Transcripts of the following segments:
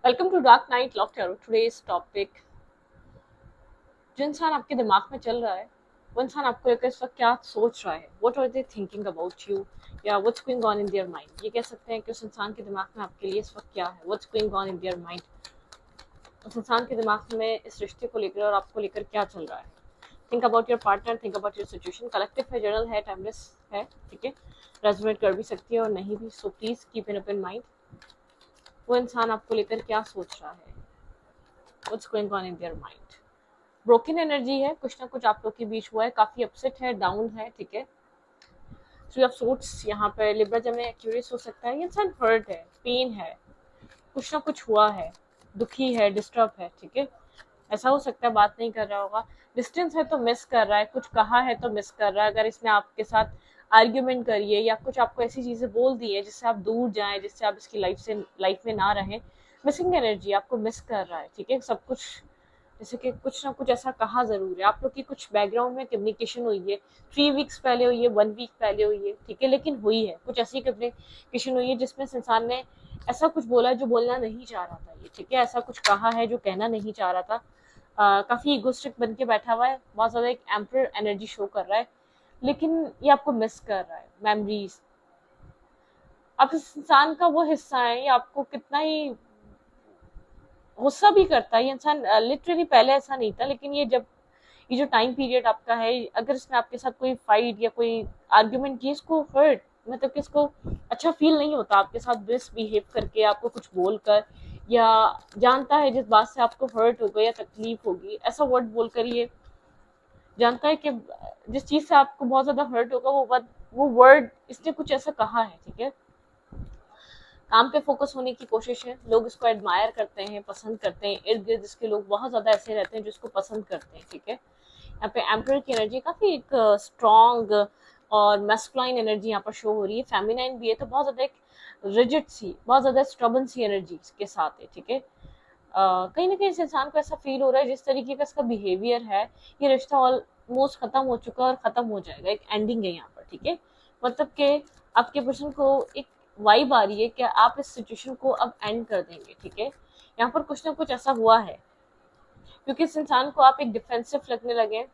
Welcome to dark night loft tarot. Today's topic, जो इंसान आपके दिमाग में चल रहा है वो इंसान आपको लेकर इस वक्त क्या सोच रहा है, what are they thinking about you, या what's going on in their mind. ये कह सकते हैं कि उस इंसान के दिमाग में आपके लिए इस वक्त क्या है, what's going on in their mind. उस इंसान के दिमाग में इस रिश्ते को लेकर और आपको लेकर क्या चल रहा है। Think about your partner, think about your situation. Collective है, जर्नल है, टाइमलेस है, ठीक है। रेजोनेट कर भी सकती है और नहीं भी, so please keep in open mind. वो इंसान आपको लेकर क्या सोच रहा है, what's going on in their mind. Broken energy है, कुछ ना कुछ आप लोग के बीच हुआ है, काफी अपसेट है, डाउन है, ठीक है। थ्री ऑफ सोर्ट्स यहाँ पर लिब्रा जमे एक्यूरियस हो सकता है। ये इंसान हर्ट है, पेन है, कुछ ना कुछ हुआ है, दुखी है, डिस्टर्ब है, ठीक है। ऐसा हो सकता है बात नहीं कर रहा होगा, डिस्टेंस है तो मिस कर रहा है, कुछ कहा है तो मिस कर रहा है। अगर इसने आपके साथ आर्ग्यूमेंट करिए या कुछ आपको ऐसी चीजें बोल दी है जिससे आप दूर जाएं, जिससे आप इसकी लाइफ में ना रहें, मिसिंग एनर्जी, आपको मिस कर रहा है, ठीक है। सब कुछ जैसे कि कुछ ना कुछ ऐसा कहा जरूर है, आप लोग की कुछ बैकग्राउंड में कम्युनिकेशन हुई है, 3 वीक्स पहले हुई है, 1 वीक पहले हुई है, ठीक है, लेकिन हुई है, कुछ ऐसी कम्युनिकेशन हुई है जिसमें इस इंसान ने ऐसा कुछ बोला जो बोलना नहीं चाह रहा था, ये ठीक है, ऐसा कुछ कहा है जो कहना नहीं चाह रहा था। काफी इगोस्टिक बन के बैठा हुआ है, बहुत ज्यादा एक एम्पर एनर्जी शो कर रहा है, लेकिन ये आपको मिस कर रहा है, मेमोरीज। अब इस इंसान का वो हिस्सा है, ये आपको कितना ही गुस्सा भी करता है। ये इंसान लिटरली पहले ऐसा नहीं था, लेकिन ये जो टाइम पीरियड आपका है, अगर इसने आपके साथ कोई फाइट या कोई आर्ग्यूमेंट की, इसको हर्ट, मतलब कि इसको अच्छा फील नहीं होता आपके साथ मिसबिहेव करके, आपको कुछ बोलकर, या जानता है जिस बात से आपको हर्ट होगा या तकलीफ होगी, ऐसा वर्ड बोलकर ये जानता है कि जिस चीज से आपको बहुत ज्यादा हर्ट होगा, वो वर्ड इसने कुछ ऐसा कहा है, ठीक है। काम पे फोकस होने की कोशिश है, लोग इसको एडमायर करते हैं, पसंद करते हैं, इर्द गिर्द इसके लोग बहुत ज्यादा ऐसे रहते हैं जो इसको पसंद करते हैं, ठीक है। यहाँ पे एम्पर की एनर्जी काफी एक स्ट्रॉन्ग और मैस्कुलाइन एनर्जी यहाँ पर शो हो रही है, फेमिनाइन भी है, तो बहुत ज्यादा एक रिजिड सी, बहुत ज्यादा स्टबन सी एनर्जी के साथ है, ठीक है। कहीं ना कहीं इस इंसान को ऐसा फील हो रहा है, जिस तरीके का इसका बिहेवियर है, ये रिश्ता ऑलमोस्ट खत्म हो चुका है और खत्म हो जाएगा, एक एंडिंग है यहाँ पर, ठीक है। मतलब कि आपके पर्सन को एक वाइब आ रही है कि आप इस सिचुएशन को अब एंड कर देंगे, ठीक है। यहाँ पर कुछ ना कुछ ऐसा हुआ है, क्योंकि इस इंसान को आप एक डिफेंसिव लगने लगे,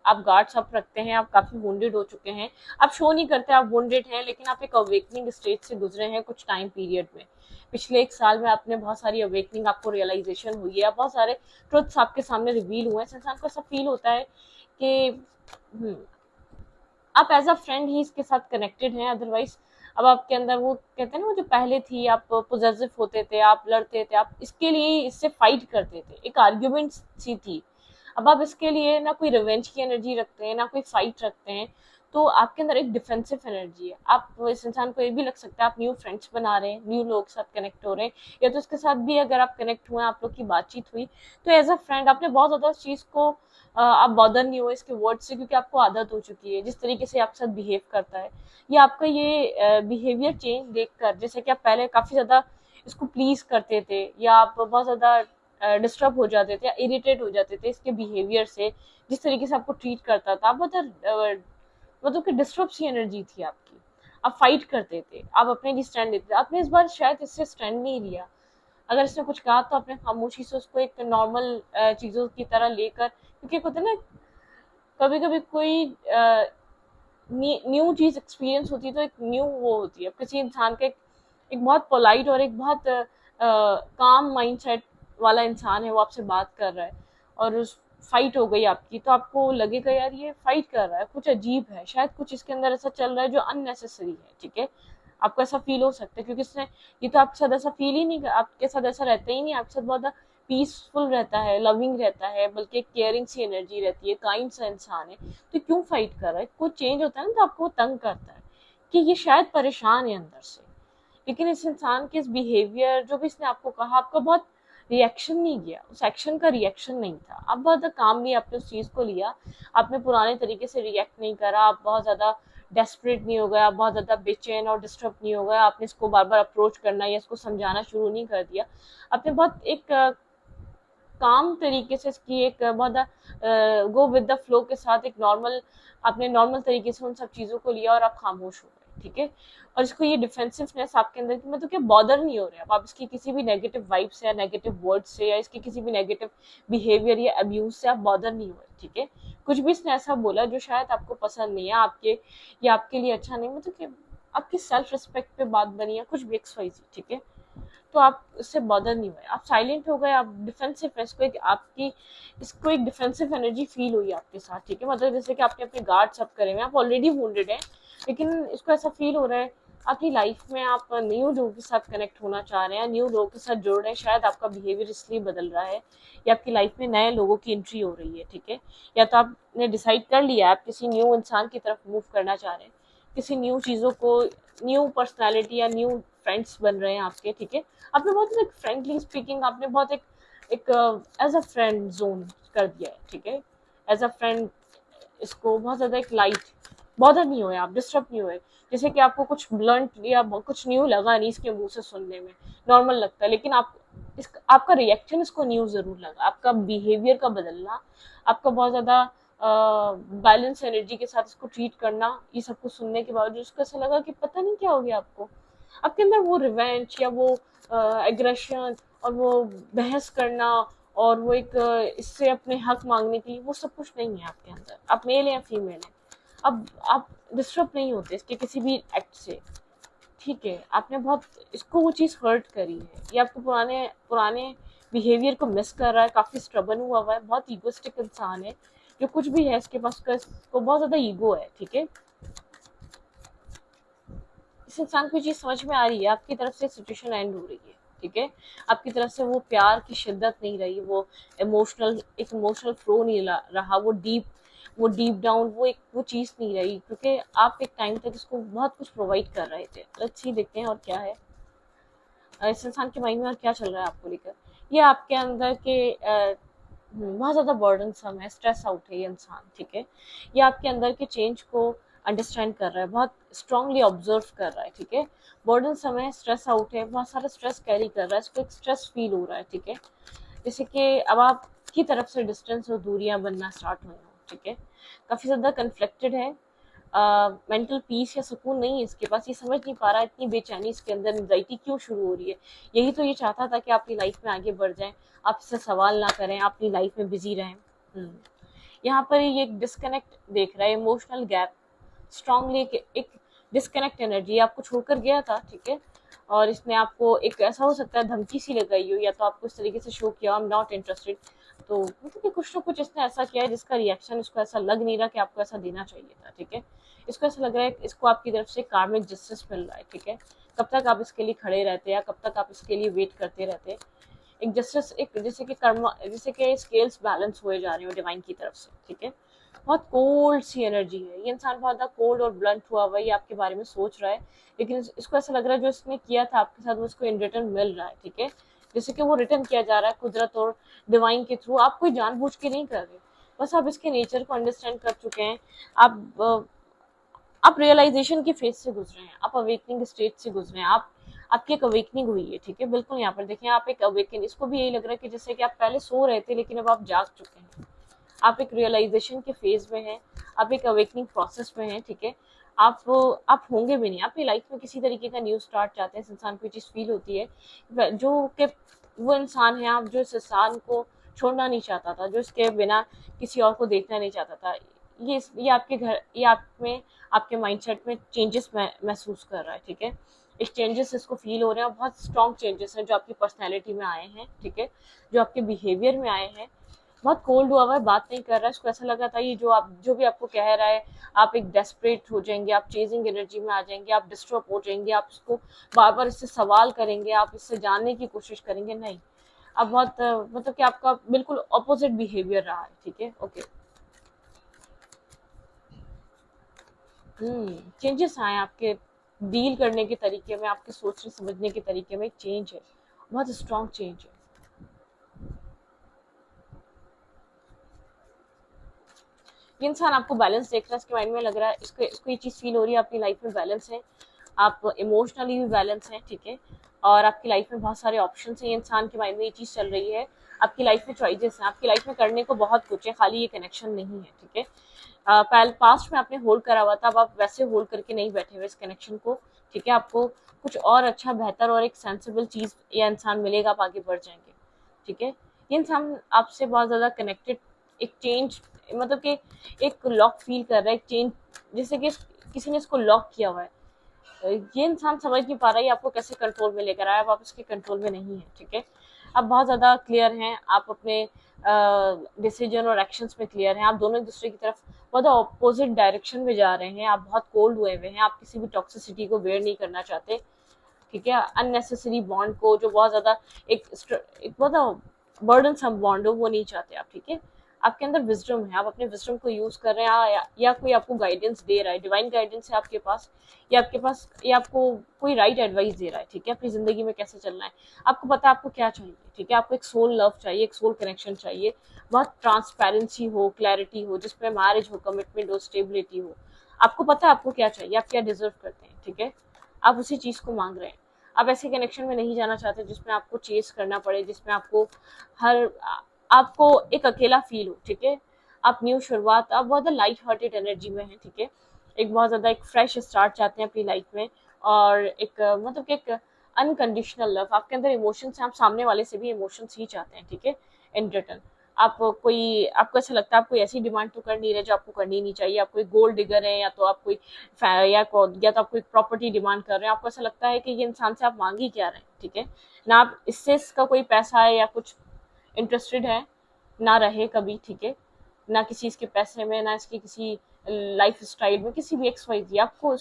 आप गार्ड्स अप रखते हैं, आप काफी वुंडेड हो चुके हैं, आप शो नहीं करते आप वुंडेड हैं, लेकिन आप एक अवेकनिंग स्टेज से गुजरे हैं कुछ टाइम पीरियड में। पिछले 1 साल में आपने बहुत सारी अवेकनिंग, आपको रियलाइजेशन हुई है, बहुत सारे ट्रुथ्स आपके सामने रिवील हुए हैं। इस इंसान को ऐसा फील होता है कि आप एज अ फ्रेंड ही इसके साथ कनेक्टेड हैं, अदरवाइज अब आपके अंदर वो कहते हैं ना, वो जो पहले थी, आप पोजेसिव होते थे, आप लड़ते थे, आप इसके लिए इससे फाइट करते थे, एक आर्ग्यूमेंट सी थी। अब आप इसके लिए ना कोई रिवेंज की एनर्जी रखते हैं, ना कोई फाइट रखते हैं, तो आपके अंदर एक डिफेंसिव एनर्जी है। आप इस इंसान को ये भी लग सकता है आप न्यू फ्रेंड्स बना रहे हैं, न्यू लोग के साथ कनेक्ट हो रहे हैं, या तो उसके साथ भी अगर आप कनेक्ट हुए, आप लोग की बातचीत हुई, तो एज अ फ्रेंड आपने बहुत ज्यादा उस चीज को आप बॉदर नहीं हुए इसके वर्ड से, क्योंकि आपको आदत हो चुकी है जिस तरीके से आपके साथ बिहेव करता है। ये आपका ये बिहेवियर चेंज देखकर, जैसे कि आप पहले काफी ज्यादा इसको प्लीज करते थे, या आप बहुत ज्यादा डिस्टर्ब हो जाते थे या इरिटेट हो जाते थे इसके बिहेवियर से, जिस तरीके से आपको ट्रीट करता था, आप बहुत मतलब कि डिस्टर्ब सी एनर्जी थी आपकी। आप फाइट करते थे, आप अपने लिए स्टैंड लेते थे, आपने इस बार शायद इससे स्टैंड नहीं लिया। अगर इसने कुछ कहा तो आपने खामोशी से उसको एक नॉर्मल चीजों की तरह लेकर, क्योंकि होता है ना, कभी कभी कोई न्यू चीज एक्सपीरियंस होती है तो एक न्यू वो होती है, अब किसी इंसान का एक बहुत पोलाइट और एक बहुत काम माइंडसेट वाला इंसान है, वो आपसे बात कर रहा है और उस फाइट हो गई आपकी, तो आपको लगेगा यार ये फाइट कर रहा है, कुछ अजीब है, शायद कुछ इसके अंदर ऐसा चल रहा है जो अननेसेसरी है, ठीक है। आपको ऐसा फील हो सकता है, क्योंकि इसने ये तो आपके साथ ऐसा फील ही नहीं, आपके साथ ऐसा रहता ही नहीं, आपके साथ बहुत पीसफुल रहता है, लविंग रहता है, बल्कि एक केयरिंग सी एनर्जी रहती है, काइंड सा इंसान है, तो क्यों फाइट कर रहा है। कुछ चेंज होता है ना तो आपको वो तंग करता है कि ये शायद परेशान है अंदर से। लेकिन इस इंसान के इस बिहेवियर, जो भी इसने आपको कहा, आपका बहुत रिएक्शन नहीं किया, उस एक्शन का रिएक्शन नहीं था, आप बहुत ज्यादा काम नहीं, आपने उस चीज को लिया, आपने पुराने तरीके से रिएक्ट नहीं करा, आप बहुत ज्यादा डेस्परेट नहीं हो गए, आप बहुत ज्यादा बेचैन और डिस्टर्ब नहीं हो गए, आपने इसको बार बार अप्रोच करना या इसको समझाना शुरू नहीं कर दिया। आपने बहुत एक काम तरीके से इसकी एक बहुत गो विद द फ्लो के साथ एक नॉर्मल, आपने नॉर्मल तरीके से उन सब चीजों को लिया और आप खामोश हो गए। ठीक है। और इसको ये डिफेंसिवनेस आपके अंदर की मतलब क्या बॉदर नहीं हो रहे आप इसकी किसी भी नेगेटिव वाइब से या नेगेटिव वर्ड से या इसके किसी भी नेगेटिव बिहेवियर या अब्यूज से आप बॉदर नहीं हो रहे, ठीक है। कुछ भी इसने ऐसा बोला जो शायद आपको पसंद नहीं है आपके या आपके लिए अच्छा नहीं, मतलब कि आपकी सेल्फ रिस्पेक्ट पे बात बनी है, कुछ भी एक्स वाई जी, ठीक है। तो आप इससे बॉदर नहीं हुए, आप साइलेंट हो गए, आप डिफेंसिव है, इसको एक डिफेंसिव एनर्जी फील हुई आपके साथ, ठीक है। मतलब जैसे कि आपने अपने गार्ड्स अप करे हुए, आप ऑलरेडी वुंडेड हैं, लेकिन इसको ऐसा फील हो रहा है अपनी लाइफ में आप न्यू लोगों के साथ कनेक्ट होना चाह रहे हैं, न्यू लोगों के साथ जुड़ रहे हैं, शायद आपका बिहेवियर इसलिए बदल रहा है या आपकी लाइफ में नए लोगों की एंट्री हो रही है, ठीक है। या तो आपने डिसाइड कर लिया आप किसी न्यू इंसान की तरफ मूव करना चाह रहे हैं, किसी न्यू चीज़ों को, न्यू पर्सनालिटी या न्यू फ्रेंड्स बन रहे हैं आपके, ठीक है। आपने बहुत एक फ्रेंडली स्पीकिंग, आपने बहुत एक एज अ फ्रेंड जोन कर दिया है, ठीक है। एज अ फ्रेंड इसको बहुत ज़्यादा एक लाइट बॉदर नहीं हुए, आप डिस्टर्ब नहीं हुए। जैसे कि आपको कुछ ब्लंट या कुछ न्यू लगा नहीं इसके मुंह से सुनने में, नॉर्मल लगता है, लेकिन आपका रिएक्शन इसको न्यू ज़रूर लगा, आपका बिहेवियर का बदलना, आपका बहुत ज़्यादा बैलेंस एनर्जी के साथ इसको ट्रीट करना, ये सब कुछ सुनने के बावजूद उसको ऐसा लगा कि पता नहीं क्या हो गया आपको, आपके अंदर वो रिवेंज या वो एग्रेशन और वो बहस करना और वो एक इससे अपने हक मांगने की, वो सब कुछ नहीं है आपके अंदर। आप मेल या फीमेल हैं, अब आप डिस्टर्ब नहीं होते इसके किसी भी एक्ट से, ठीक है। आपने बहुत इसको वो चीज़ हर्ट करी है, ये आपको पुराने पुराने बिहेवियर को मिस कर रहा है, काफ़ी स्ट्रबन हुआ है, बहुत ईगोस्टिक इंसान है, जो कुछ भी है इसके पास का इसको बहुत ज़्यादा ईगो है, ठीक है। इस इंसान को ये चीज़ समझ में आ रही है आपकी तरफ से सिचुएशन एंड हो रही है, ठीक है। आपकी तरफ से वो प्यार की शिद्दत नहीं रही, वो इमोशनल फ्लो नहीं रहा, वो डीप डाउन वो चीज़ नहीं रही, क्योंकि आप एक टाइम तक इसको बहुत कुछ प्रोवाइड कर रहे थे। लेट्स सी, देखते हैं और क्या है इस इंसान के माइंड में और क्या चल रहा है आपको लेकर। ये आपके अंदर के बहुत ज़्यादा बर्डनसम है, स्ट्रेस आउट है ये इंसान, ठीक है। ये आपके अंदर के चेंज को अंडरस्टैंड कर रहा है, बहुत स्ट्रांगली ऑब्जर्व कर रहा है, ठीक है। बर्डनसम है, स्ट्रेस आउट है, बहुत सारा स्ट्रेस कैरी कर रहा है, इसको एक स्ट्रेस फील हो रहा है, ठीक है। जैसे कि अब आपकी तरफ से डिस्टेंस और दूरियां बनना स्टार्ट हुई हो, ठीक है। काफ़ी ज़्यादा कन्फ्लिक्टेड है, मेंटल पीस या सुकून नहीं है इसके पास, ये समझ नहीं पा रहा है इतनी बेचैनी इसके अंदर, एंग्जाइटी क्यों शुरू हो रही है। यही तो ये चाहता था कि अपनी लाइफ में आगे बढ़ जाएं, आप इससे सवाल ना करें, आप अपनी लाइफ में बिजी रहें। यहाँ पर ये एक डिस्कनेक्ट देख रहा है, इमोशनल गैप, स्ट्रांगली एक डिस्कनेक्ट एनर्जी आपको छोड़कर गया था, ठीक है। और इसने आपको एक ऐसा हो सकता है धमकी सी लगाई हो, या तो आपको इस तरीके से शो किया आई एम नॉट इंटरेस्टेड, तो मतलब कि कुछ तो कुछ इसने ऐसा किया है जिसका रिएक्शन इसको ऐसा लग नहीं रहा कि आपको ऐसा देना चाहिए था, ठीक है। इसको ऐसा लग रहा है इसको आपकी तरफ से कार्मिक जस्टिस मिल रहा है, ठीक है। कब तक आप इसके लिए खड़े रहते या कब तक आप इसके लिए वेट करते रहते, एक जस्टिस, एक जैसे कि कर्म, जैसे कि स्केल्स बैलेंस हुए जा रहे हो डिवाइन की तरफ से, ठीक है। बहुत कोल्ड सी एनर्जी है, ये इंसान बहुत ज़्यादा कोल्ड और ब्लंट हुआ हुआ है, ये आपके बारे में सोच रहा है, लेकिन इसको ऐसा लग रहा है जो इसने किया था आपके साथ वो इसको इन रिटर्न मिल रहा है, ठीक है। जैसे कि वो रिटर्न किया जा रहा है कुदरत और डिवाइन के थ्रू, आप कोई जानबूझ के नहीं कर रहे, बस आप इसके नेचर को अंडरस्टैंड कर चुके हैं। आप रियलाइजेशन की फेज से गुजरे हैं, आप अवेकनिंग स्टेज से गुजरे हैं, आपकी एक अवेकनिंग हुई है, ठीक है। बिल्कुल यहाँ पर देखें, आप एक अवेकन, इसको भी यही लग रहा है कि जैसे कि आप पहले सो रहे थे लेकिन अब आप जाग चुके हैं, आप एक रियलाइजेशन के फेज में हैं, आप एक अवेकनिंग प्रोसेस में हैं, ठीक है। आप होंगे भी नहीं, आपकी लाइफ में किसी तरीके का न्यू स्टार्ट चाहते हैं, इस इंसान को ये चीज़ फील होती है जो कि वो इंसान है आप जो इस इंसान को छोड़ना नहीं चाहता था, जो इसके बिना किसी और को देखना नहीं चाहता था, ये आप में आपके माइंडसेट में चेंजेस महसूस कर रहा है, ठीक है। एक चेंजेस इसको फील हो रहे हैं, बहुत स्ट्रॉन्ग चेंजेस हैं जो आपकी पर्सनैलिटी में आए हैं, ठीक है, जो आपके बिहेवियर में आए हैं। बहुत कोल्ड हुआ है, बात नहीं कर रहा है, इसको ऐसा लगा था ये जो भी आपको कह रहा है, आप एक डेस्परेट हो जाएंगे, आप चेजिंग एनर्जी में आ जाएंगे, आप डिस्टर्ब हो जाएंगे, आप इसको बार बार इससे सवाल करेंगे, आप इससे जानने की कोशिश करेंगे, नहीं। अब बहुत मतलब कि आपका बिल्कुल ऑपोजिट बिहेवियर रहा है, ठीक है। ओके, चेंजेस आए आपके डील करने के तरीके में, आपके सोचने समझने के तरीके में एक चेंज है, बहुत स्ट्रॉन्ग चेंज है। ये इंसान आपको बैलेंस देख रहा है, इसके माइंड में लग रहा है, इसको ये चीज़ फील हो रही है अपनी लाइफ में बैलेंस है, आप इमोशनली भी बैलेंस हैं, ठीक है। और आपकी लाइफ में बहुत सारे ऑप्शन हैं, ये इंसान के माइंड में ये चीज़ चल रही है, आपकी लाइफ में चॉइसेस हैं, आपकी लाइफ में करने को बहुत कुछ है, खाली ये कनेक्शन नहीं है, ठीक है। पास्ट में आपने होल्ड करा हुआ था, अब आप वैसे होल्ड करके नहीं बैठे हुए इस कनेक्शन को, ठीक है। आपको कुछ और अच्छा, बेहतर और एक सेंसिबल चीज या इंसान मिलेगा, आप आगे बढ़ जाएंगे, ठीक है। ये इंसान आपसे बहुत ज्यादा कनेक्टेड, एक चेंज, मतलब कि एक लॉक फील कर रहा है, एक चेंज, जैसे कि किसी ने इसको लॉक किया हुआ है। ये इंसान समझ नहीं पा रहा है आपको कैसे कंट्रोल में लेकर आया, अब आप उसके कंट्रोल में नहीं है, ठीक है। आप बहुत ज्यादा क्लियर हैं, आप अपने डिसीजन और एक्शंस में क्लियर हैं, आप दोनों एक दूसरे की तरफ बहुत अपोजिट डायरेक्शन में जा रहे हैं, आप बहुत कोल्ड हुए हुए हैं, आप किसी भी टॉक्सिसिटी को बेयर नहीं करना चाहते, ठीक है। अननेसेसरी बॉन्ड को, जो बहुत ज्यादा एक बहुत बर्डन सम बॉन्ड हो, वो नहीं चाहते आप, ठीक है। आपके अंदर विजडम है, आप अपने विजडम को यूज कर रहे हैं, या कोई आपको गाइडेंस दे रहा है, डिवाइन गाइडेंस है आपके पास, या आपके पास, या आपको कोई राइट एडवाइस दे रहा है, ठीक है, अपनी जिंदगी में कैसे चलना है। आपको पता है आपको क्या चाहिए, ठीक है। आपको एक सोल लव चाहिए, एक सोल कनेक्शन चाहिए, बहुत ट्रांसपेरेंसी हो, क्लैरिटी हो, जिसमें मैरिज हो, कमिटमेंट हो, स्टेबिलिटी हो। आपको पता है आपको क्या चाहिए, आप क्या डिजर्व करते हैं, ठीक है। आप उसी चीज को मांग रहे हैं। आप ऐसे कनेक्शन में नहीं जाना चाहते जिसमें आपको चेस करना पड़े, जिसमें आपको हर आपको एक अकेला फील हो, ठीक है। आप न्यू शुरुआत, आप बहुत लाइट हार्टेड एनर्जी में है, ठीक है। एक बहुत ज्यादा एक फ्रेश स्टार्ट चाहते हैं अपनी लाइफ में, और एक मतलब कि एक अनकंडीशनल लव आपके अंदर इमोशंस हैं, आप सामने वाले से भी इमोशंस ही चाहते हैं, ठीक है, इन रिटर्न। आप कोई, आपको ऐसा लगता है आप कोई ऐसी डिमांड तो कर नहीं रहे जो आपको करनी नहीं चाहिए, आप कोई गोल्ड डिगर है, या तो आप कोई या तो आप कोई प्रॉपर्टी डिमांड कर रहे हैं, आपको ऐसा लगता है कि ये इंसान से आप मांग ही क्या रहे हैं, ठीक है। ना आप इससे इसका कोई पैसा है या कुछ इंटरेस्टेड है, ना रहे कभी, ठीक है। ना किसी इसके पैसे में, ना इसकी किसी लाइफ स्टाइल में, किसी भी एक्स वाई जी, आपको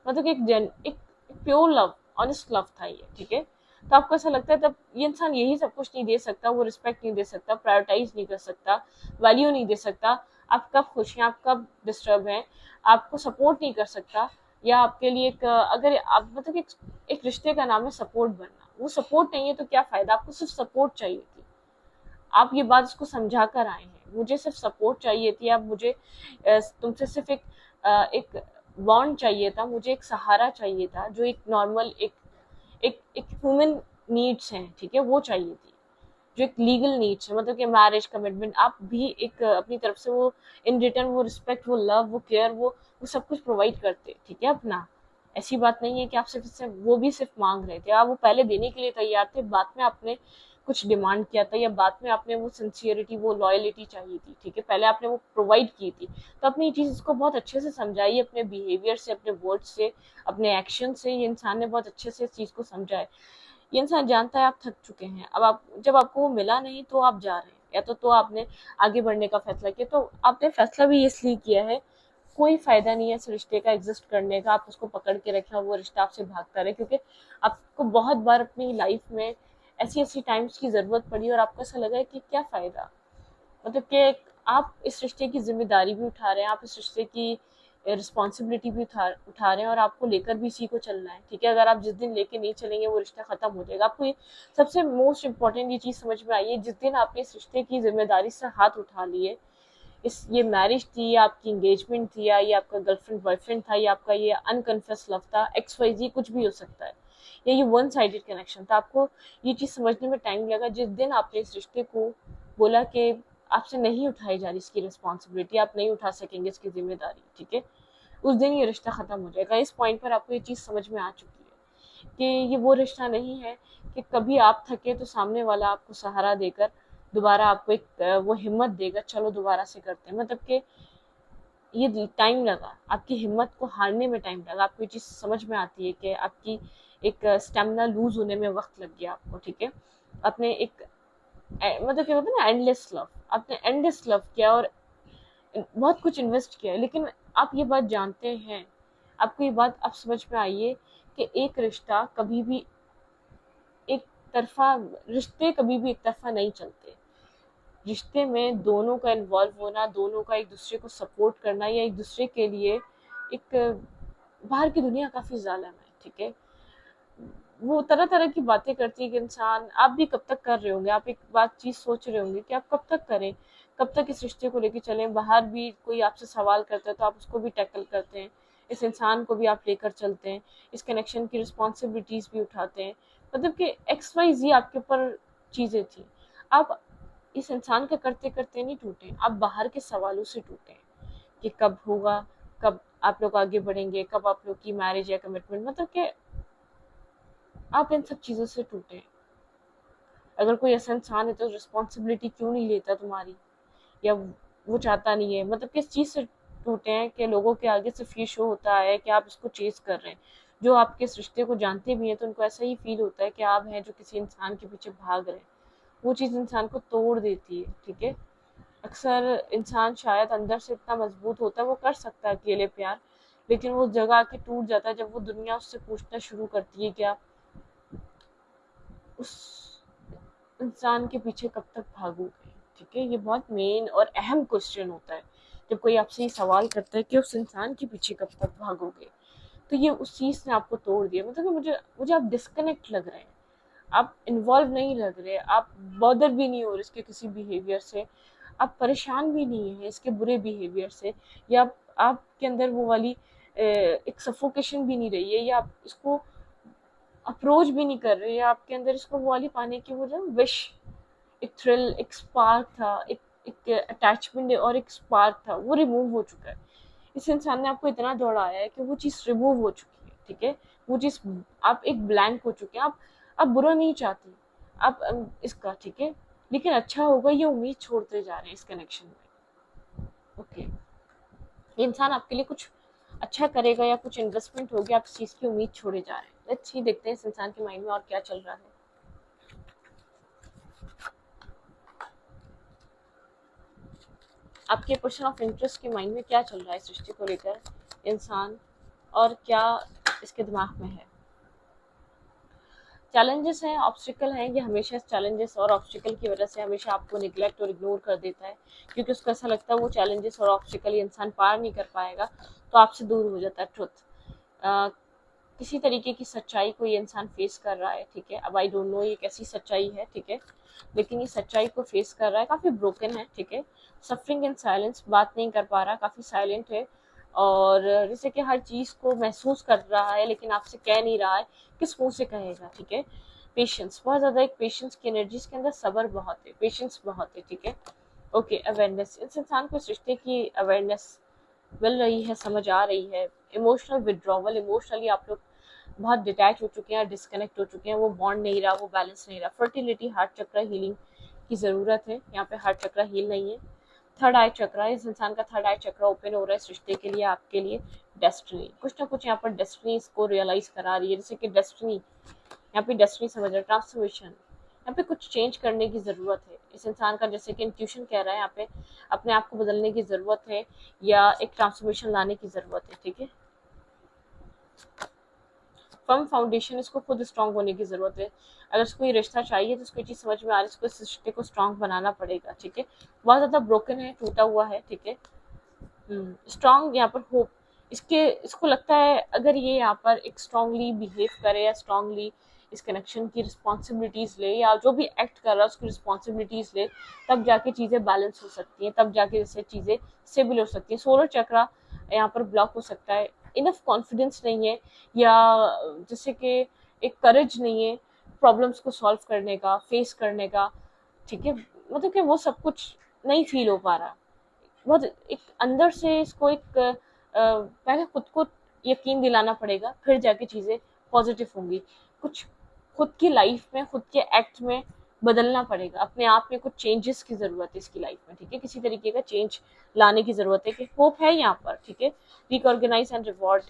मतलब एक प्योर लव, ऑनेस्ट लव था ये, ठीक है। तो आपको ऐसा लगता है तब ये इंसान यही सब कुछ नहीं दे सकता, वो रिस्पेक्ट नहीं दे सकता, प्रायोरिटाइज नहीं कर सकता, वैल्यू नहीं दे सकता, आप कब खुश हैं, आप कब डिस्टर्ब हैं, आपको सपोर्ट नहीं कर सकता, या आपके लिए एक अगर आप मतलब एक रिश्ते का नाम है सपोर्ट बनना, वो सपोर्ट नहीं है तो क्या फायदा, आपको सिर्फ सपोर्ट चाहिए थी। आप ये बात उसको समझा कर आए हैं, मुझे सिर्फ सपोर्ट चाहिए थी, अब मुझे तुमसे सिर्फ एक बॉन्ड चाहिए था, मुझे एक सहारा चाहिए था, जो एक नॉर्मल एक ह्यूमन नीड्स हैं, ठीक है, वो चाहिए थी, जो एक लीगल नीड्स है, मतलब कि मैरिज, कमिटमेंट, आप भी एक अपनी तरफ से वो इन रिटर्न वो रिस्पेक्ट, वो लव, वो केयर, वो सब कुछ प्रोवाइड करते, ठीक है अपना। ऐसी बात नहीं है कि आप सिर्फ इससे, वो भी सिर्फ मांग रहे थे, आप वो पहले देने के लिए तैयार थे, बाद में आपने कुछ डिमांड किया था, या बाद में आपने वो सिंसियरिटी, वो लॉयलिटी चाहिए थी, ठीक है, पहले आपने वो प्रोवाइड की थी। तो अपनी चीज को बहुत अच्छे से समझाइए, अपने बिहेवियर से, अपने वर्ड से, अपने एक्शन से, ये इंसान ने बहुत अच्छे से इस चीज को समझा है। ये इंसान जानता है आप थक चुके हैं, अब आप जब आपको वो मिला नहीं तो आप जा रहे हैं, या तो आपने आगे बढ़ने का फैसला किया, तो आपने फैसला भी इसलिए किया है, कोई फायदा नहीं है इस रिश्ते का एग्जिस्ट करने का, आप उसको पकड़ के रखें और वो रिश्ता आपसे भागता रहे, क्योंकि आपको बहुत बार अपनी लाइफ में ऐसी ऐसी टाइम्स की जरूरत पड़ी और आपको ऐसा लगा है कि क्या फायदा, मतलब कि आप इस रिश्ते की जिम्मेदारी भी उठा रहे हैं, आप इस रिश्ते की रिस्पॉन्सिबिलिटी भी उठा रहे हैं, और आपको लेकर भी इसी को चलना है, ठीक है। अगर आप जिस दिन लेके नहीं चलेंगे वो रिश्ता खत्म हो जाएगा। आपको ये सबसे मोस्ट इम्पोर्टेंट ये चीज समझ में आई है, जिस दिन आपने इस रिश्ते की जिम्मेदारी से हाथ उठा लिए, इस ये मैरिज थी, या आपकी एंगेजमेंट थी, या ये आपका गर्लफ्रेंड बॉयफ्रेंड था, या आपका ये अनकन्फेस लव था, एक्स वाई जी कुछ भी हो सकता है, या ये वन साइडेड कनेक्शन था, आपको ये चीज समझने में टाइम लगा जिस दिन आपने इस रिश्ते को बोला कि आपसे नहीं उठाई जा रही इसकी रिस्पॉन्सिबिलिटी, आप नहीं उठा सकेंगे इसकी जिम्मेदारी, ठीक है, उस दिन ये रिश्ता खत्म हो जाएगा। इस पॉइंट पर आपको ये चीज समझ में आ चुकी है कि ये वो रिश्ता नहीं है कि कभी आप थके तो सामने वाला आपको सहारा देकर दोबारा आपको एक वो हिम्मत देगा, चलो दोबारा से करते हैं, मतलब कि ये टाइम लगा, आपकी हिम्मत को हारने में टाइम लगा, आपको ये चीज समझ में आती है कि आपकी एक स्टेमिना लूज होने में वक्त लग गया आपको, ठीक है। आपने एक मतलब क्या होता है ना, एंडलेस लव, आपने एंडलेस लव किया और बहुत कुछ इन्वेस्ट किया है, लेकिन आप ये बात जानते हैं, आपको ये बात अब समझ में आई है कि एक रिश्ता कभी भी एक तरफा, रिश्ते कभी भी एक तरफा नहीं चलते, रिश्ते में दोनों का इन्वॉल्व होना, दोनों का एक दूसरे को सपोर्ट करना, या एक दूसरे के लिए एक बाहर की दुनिया काफी जालिम है, ठीक है। वो तरह तरह की बातें करती है कि इंसान, आप भी कब तक कर रहे होंगे, आप एक बात चीज सोच रहे होंगे कि आप कब तक करें, कब तक इस रिश्ते को लेके चलें, बाहर भी कोई आपसे सवाल करता है तो आप उसको भी टैकल करते हैं, इस इंसान को भी आप लेकर चलते हैं, इस कनेक्शन की रिस्पॉन्सिबिलिटीज भी उठाते हैं, मतलब कि एक्स वाई जी आपके ऊपर चीजें थी। आप इस इंसान का करते करते नहीं टूटे, आप बाहर के सवालों से टूटे, कि कब होगा, कब आप लोग आगे बढ़ेंगे, कब आप लोग की मैरिज या कमिटमेंट, मतलब कि आप इन सब चीज़ों से टूटे। अगर कोई ऐसा इंसान है तो रिस्पॉन्सिबिलिटी क्यों नहीं लेता तुम्हारी, या वो चाहता नहीं है, मतलब किस चीज़ से टूटे हैं कि लोगों के आगे सिर्फ ये शो होता है कि आप इसको चेज कर रहे हैं। जो आपके इस रिश्ते को जानते भी हैं तो उनको ऐसा ही फील होता है कि आप हैं जो किसी इंसान के पीछे भाग रहे हैं। वो चीज़ इंसान को तोड़ देती है, ठीक है। अक्सर इंसान शायद अंदर से इतना मजबूत होता है, वो कर सकता है अकेले प्यार, लेकिन वो जगह आके टूट जाता है जब वो दुनिया उससे पूछना शुरू करती है कि आप उस इंसान के पीछे कब तक भागोगे। ठीक है, ये बहुत मेन और अहम क्वेश्चन होता है जब कोई आपसे ये सवाल करता है कि उस इंसान के पीछे कब तक भागोगे। तो ये उस चीज़ ने आपको तोड़ दिया, मतलब कि मुझे मुझे आप डिस्कनेक्ट लग रहे हैं, आप इन्वॉल्व नहीं लग रहे, आप बॉदर भी नहीं हो रहे इसके किसी बिहेवियर से, आप परेशान भी नहीं है इसके बुरे बिहेवियर से, या आपके अंदर वो वाली एक सफोकेशन भी नहीं रही है, या आप इसको अप्रोच भी नहीं कर रहे, या आपके अंदर इसको वो वाली पाने की वो जो विश, एक थ्रिल, एक स्पार्क था, एक अटैचमेंट और एक स्पार्क था, वो रिमूव हो चुका है। इस इंसान ने आपको इतना दौड़ाया है कि वो चीज़ रिमूव हो चुकी है, ठीक है। वो चीज़, आप एक ब्लैंक हो चुके हैं, आप बुरा नहीं चाहती, आप इसका, ठीक है, लेकिन अच्छा होगा ये उम्मीद छोड़ते जा रहे हैं इस कनेक्शन में। ओके, ये इंसान आपके लिए कुछ अच्छा करेगा या कुछ इन्वेस्टमेंट होगी, आप इस चीज़ की उम्मीद छोड़े जा रहे हैं। लेट्स सी, देखते हैं इस इंसान के माइंड में और क्या चल रहा है। आपके पर्सन ऑफ इंटरेस्ट के माइंड में क्या चल रहा है इस रिश्ते को लेकर इंसान, और क्या इसके दिमाग में है। चैलेंजेस हैं, ऑब्स्टिकल हैं, ये हमेशा चैलेंजेस और ऑब्स्टिकल की वजह से हमेशा आपको निगलेक्ट और इग्नोर कर देता है, क्योंकि उसको ऐसा लगता है वो चैलेंजेस और ऑब्स्टिकल ये इंसान पार नहीं कर पाएगा, तो आपसे दूर हो जाता है ट्रुथ। किसी तरीके की सच्चाई को ये इंसान फेस कर रहा है, ठीक है। अब आई डोंट नो ये कैसी सच्चाई है, ठीक है, लेकिन ये सच्चाई को फेस कर रहा है, काफ़ी ब्रोकन है, ठीक है। सफरिंग इन साइलेंस, बात नहीं कर पा रहा, काफ़ी साइलेंट है, और जैसे कि हर चीज़ को महसूस कर रहा है लेकिन आपसे कह नहीं रहा है, किस मुंह से कहेगा, ठीक है। पेशेंस, बहुत ज़्यादा एक पेशेंस की एनर्जी, इसके अंदर सब्र बहुत है, पेशेंस बहुत है, ठीक है। ओके, अवेयरनेस, इस इंसान को इस रिश्ते की अवेयरनेस मिल रही है, समझ आ रही है। इमोशनल विड्रॉवल, इमोशनली आप लोग बहुत डिटैच हो चुके हैं, डिस्कनेक्ट हो चुके हैं, वो बॉन्ड नहीं रहा, वो बैलेंस नहीं रहा। फर्टिलिटी, हार्ट चक्र हीलिंग की ज़रूरत है, यहाँ पे हार्ट चक्र हील नहीं है। थर्ड आई चक्र, इस इंसान का थर्ड आई चक्र ओपन हो रहा है इस रिश्ते के लिए, आपके लिए। डेस्टिनी, कुछ ना कुछ यहाँ पर डेस्टिनी इसको रियलाइज करा रही है, जैसे कि डेस्टिनी, यहाँ पे डेस्टिनी समझ रहा है, ट्रांसफॉर्मेशन, यहाँ पे कुछ चेंज करने की ज़रूरत है इस इंसान का, जैसे कि इंट्यूशन कह रहा है यहाँ पे अपने आप को बदलने की ज़रूरत है, या एक ट्रांसफॉर्मेशन लाने की ज़रूरत है, ठीक है। फर्म फाउंडेशन, इसको खुद स्ट्रांग होने की ज़रूरत है। अगर इसको ये रिश्ता चाहिए तो इसको ये चीज़ समझ में आ रही है, इसको इस रिश्ते को स्ट्रांग बनाना पड़ेगा, ठीक है। बहुत ज़्यादा ब्रोकन है, टूटा हुआ है, ठीक है। स्ट्रांग यहाँ पर होप, इसको लगता है अगर ये यहाँ पर एक स्ट्रांगली बिहेव करे, या स्ट्रांगली इस कनेक्शन की रिस्पॉन्सिबिलिटीज़ ले, या जो भी एक्ट कर रहा है उसकी रिस्पॉन्सिबिलिटीज़ ले, तब जाके चीज़ें बैलेंस हो सकती हैं, तब जाके जैसे चीज़ें स्टेबल हो सकती हैं। सोलर चक्रा यहाँ पर ब्लॉक हो सकता है, इनफ कॉन्फिडेंस नहीं है, या जैसे कि एक करेज नहीं है प्रॉब्लम्स को सॉल्व करने का, फेस करने का, ठीक है। मतलब कि वो सब कुछ नहीं फील हो पा रहा, बहुत एक अंदर से इसको एक पहले खुद को यकीन दिलाना पड़ेगा, फिर जाके चीज़ें पॉजिटिव होंगी। कुछ खुद की लाइफ में, खुद के एक्ट में बदलना पड़ेगा, अपने आप में कुछ चेंजेस की ज़रूरत है इसकी लाइफ में, ठीक है। किसी तरीके का चेंज लाने की ज़रूरत है, कि होप है यहाँ पर, ठीक है। रिकॉर्गेनाइज एंड रिवॉर्ड,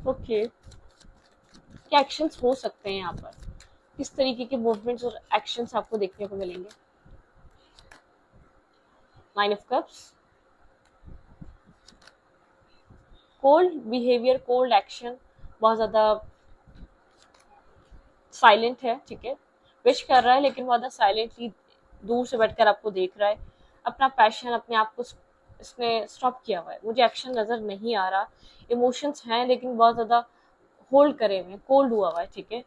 ओके, क्या एक्शंस हो सकते हैं यहाँ पर, किस तरीके के मूवमेंट्स और एक्शंस आपको देखने को मिलेंगे। Nine of cups, cold behaviour, cold action, बहुत ज़्यादा साइलेंट है, ठीक है। विश कर रहा है लेकिन बहुत ज़्यादा साइलेंटली दूर से बैठकर आपको देख रहा है, अपना पैशन अपने आप को इसने स्टॉप किया हुआ है, मुझे एक्शन नज़र नहीं आ रहा। इमोशंस हैं लेकिन बहुत ज़्यादा होल्ड करे हुए हैं, कोल्ड हुआ हुआ है, ठीक है।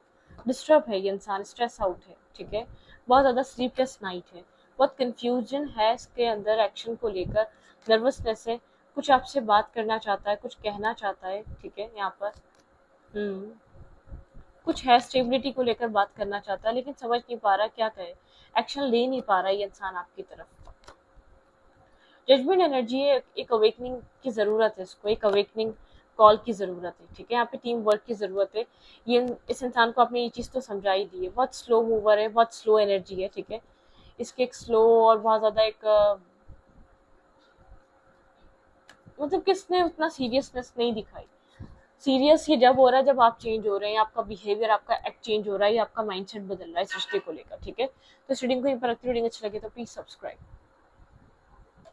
डिस्टर्ब है ये इंसान, स्ट्रेस आउट है, ठीक है। बहुत ज़्यादा स्लीपलेस नाइट है, बहुत कन्फ्यूजन है इसके अंदर एक्शन को लेकर, नर्वसनेस है, कुछ आपसे बात करना चाहता है, कुछ कहना चाहता है, ठीक है। यहाँ पर कुछ है, स्टेबिलिटी को लेकर बात करना चाहता है, लेकिन समझ नहीं पा रहा क्या कहे, एक्शन ले नहीं पा रहा ये इंसान आपकी तरफ। जजमेंट एनर्जी है, एक अवेकनिंग की ज़रूरत है इसको, एक अवेकनिंग कॉल की ज़रूरत है, ठीक है, यहाँ पे टीम वर्क की ज़रूरत है। ये इस इंसान को आपने ये चीज़ तो समझा ही दी है, बहुत स्लो मूवर है, बहुत स्लो एनर्जी है, ठीक है, इसके एक स्लो और बहुत ज़्यादा एक मतलब किसने उतना सीरियसनेस नहीं दिखाई। सीरियस ये जब हो रहा है जब आप चेंज हो रहे हैं, आपका बिहेवियर, आपका एक्ट चेंज हो रहा है, या आपका माइंडसेट बदल रहा है इस रिश्ते को लेकर, ठीक है। तो इस रीडिंग को रीडिंग अच्छी लगे तो प्लीज सब्सक्राइब।